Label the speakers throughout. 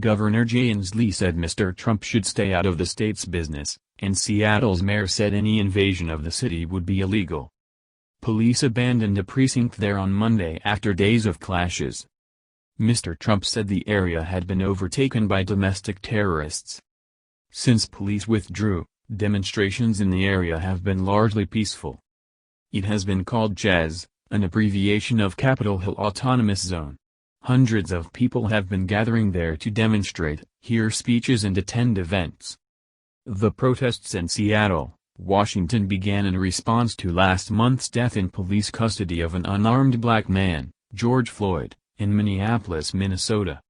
Speaker 1: Governor Chaz said Mr. Trump should stay out of the state's business, and Seattle's mayor said any invasion of the city would be illegal. Police abandoned a precinct there on Monday after days of clashes. Mr. Trump said the area had been overtaken by domestic terrorists. Since police withdrew, demonstrations in the area have been largely peaceful. It has been called Chaz, an abbreviation of Capitol Hill Autonomous Zone. Hundreds of people have been gathering there to demonstrate, hear speeches and attend events. The protests in Seattle, Washington began in response to last month's death in police custody of an unarmed black man, George Floyd, in Minneapolis, Minnesota.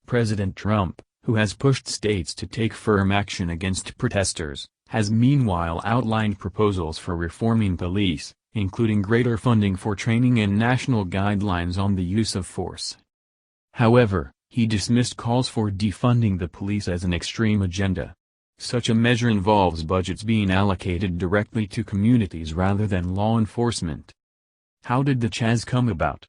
Speaker 1: President Trump, who has pushed states to take firm action against protesters, has meanwhile outlined proposals for reforming police, including greater funding for training and national guidelines on the use of force. However, he dismissed calls for defunding the police as an extreme agenda. Such a measure involves budgets being allocated directly to communities rather than law enforcement. How did the Chaz come about?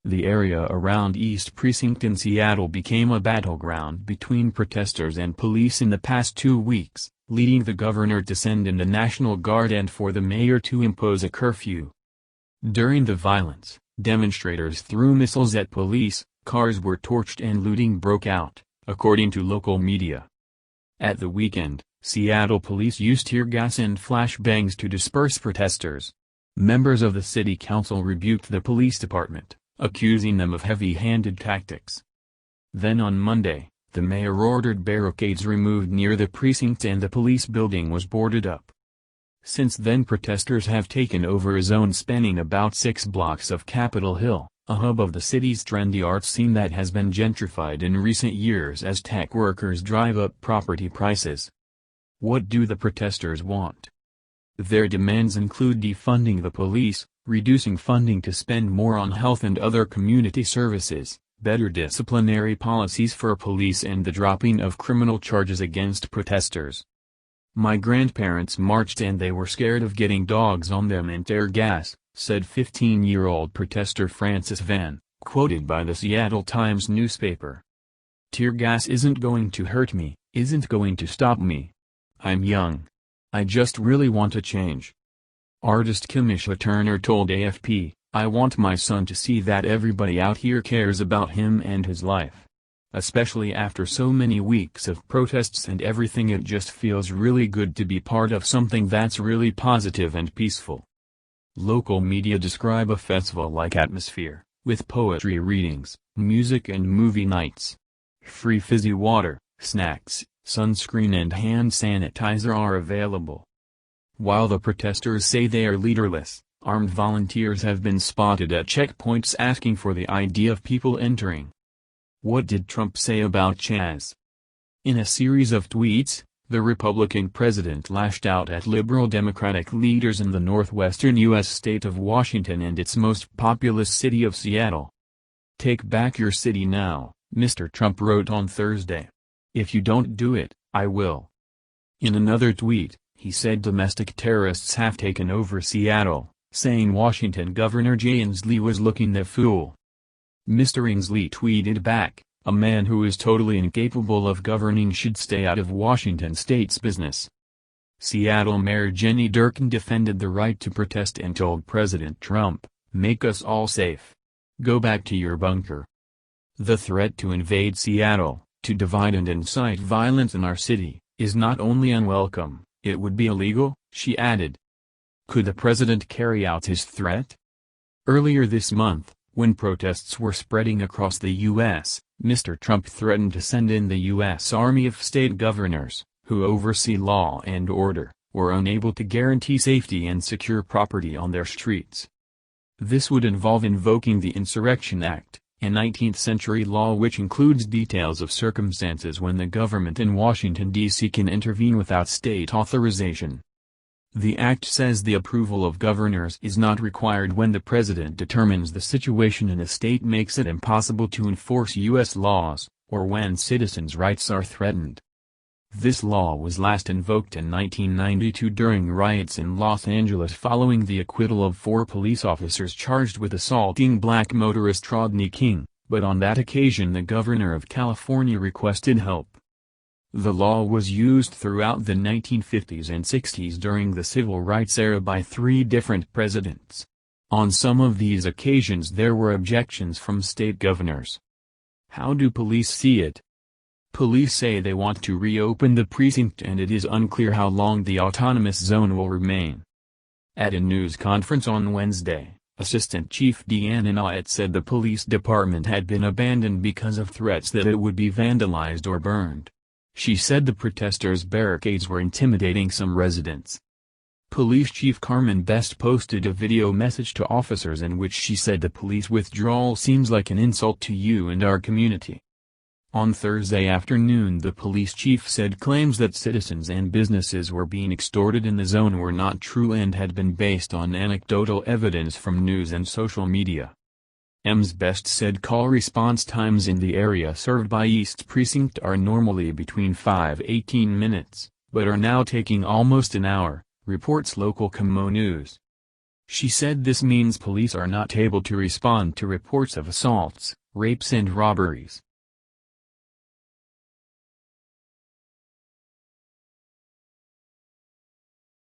Speaker 1: The area around East Precinct in Seattle became a battleground between protesters and police in the past 2 weeks, leading the governor to send in the National Guard and for the mayor to impose a curfew. During the violence, demonstrators threw missiles at police, cars were torched and looting broke out, according to local media. At the weekend, Seattle police used tear gas and flashbangs to disperse protesters. Members of the city council rebuked the police department, accusing them of heavy-handed tactics. Then on Monday, the mayor ordered barricades removed near the precinct and the police building was boarded up. Since then protesters have taken over a zone spanning about 6 blocks of Capitol Hill, a hub of the city's trendy art scene that has been gentrified in recent years as tech workers drive up property prices. What do the protesters want? Their demands include defunding the police, reducing funding to spend more on health and other community services, better disciplinary policies for police and the dropping of criminal charges against protesters. My grandparents marched and they were scared of getting dogs on them and tear gas, said 15-year-old protester Francis Van, quoted by the Seattle Times newspaper. Tear gas isn't going to hurt me, isn't going to stop me. I'm young. I just really want to change. Artist Kimisha Turner told AFP, I want my son to see that everybody out here cares about him and his life. Especially after so many weeks of protests and everything, it just feels really good to be part of something that's really positive and peaceful. Local media describe a festival-like atmosphere, with poetry readings, music and movie nights. Free fizzy water, snacks, sunscreen and hand sanitizer are available. While the protesters say they are leaderless, armed volunteers have been spotted at checkpoints asking for the ID of people entering. What did Trump say about Chaz? In a series of tweets, the Republican president lashed out at liberal Democratic leaders in the northwestern U.S. state of Washington and its most populous city of Seattle. Take back your city now, Mr. Trump wrote on Thursday. If you don't do it, I will. In another tweet, he said domestic terrorists have taken over Seattle, saying Washington Governor Chaz was looking the fool. Mr. Inslee tweeted back, a man who is totally incapable of governing should stay out of Washington state's business. Seattle Mayor Jenny Durkan defended the right to protest and told President Trump, make us all safe. Go back to your bunker. The threat to invade Seattle, to divide and incite violence in our city, is not only unwelcome, it would be illegal, she added. Could the president carry out his threat? Earlier this month, when protests were spreading across the U.S., Mr. Trump threatened to send in the U.S. Army if state governors, who oversee law and order, were unable to guarantee safety and secure property on their streets. This would involve invoking the Insurrection Act, a 19th-century law which includes details of circumstances when the government in Washington, D.C. can intervene without state authorization. The act says the approval of governors is not required when the president determines the situation in a state makes it impossible to enforce U.S. laws, or when citizens' rights are threatened. This law was last invoked in 1992 during riots in Los Angeles following the acquittal of 4 police officers charged with assaulting black motorist Rodney King, but on that occasion the governor of California requested help. The law was used throughout the 1950s and 60s during the civil rights era by 3 different presidents. On some of these occasions there were objections from state governors. How do police see it? Police say they want to reopen the precinct and it is unclear how long the autonomous zone will remain. At a news conference on Wednesday, Assistant Chief Deanna Knott said the police department had been abandoned because of threats that it would be vandalized or burned. She said the protesters' barricades were intimidating some residents. Police Chief Carmen Best posted a video message to officers in which she said the police withdrawal seems like an insult to you and our community. On Thursday afternoon the police chief said claims that citizens and businesses were being extorted in the zone were not true and had been based on anecdotal evidence from news and social media. Ms. Best said call response times in the area served by East Precinct are normally between 5–18 minutes, but are now taking almost an hour, reports local Como News. She said this means police are not able to respond to reports of assaults, rapes and robberies.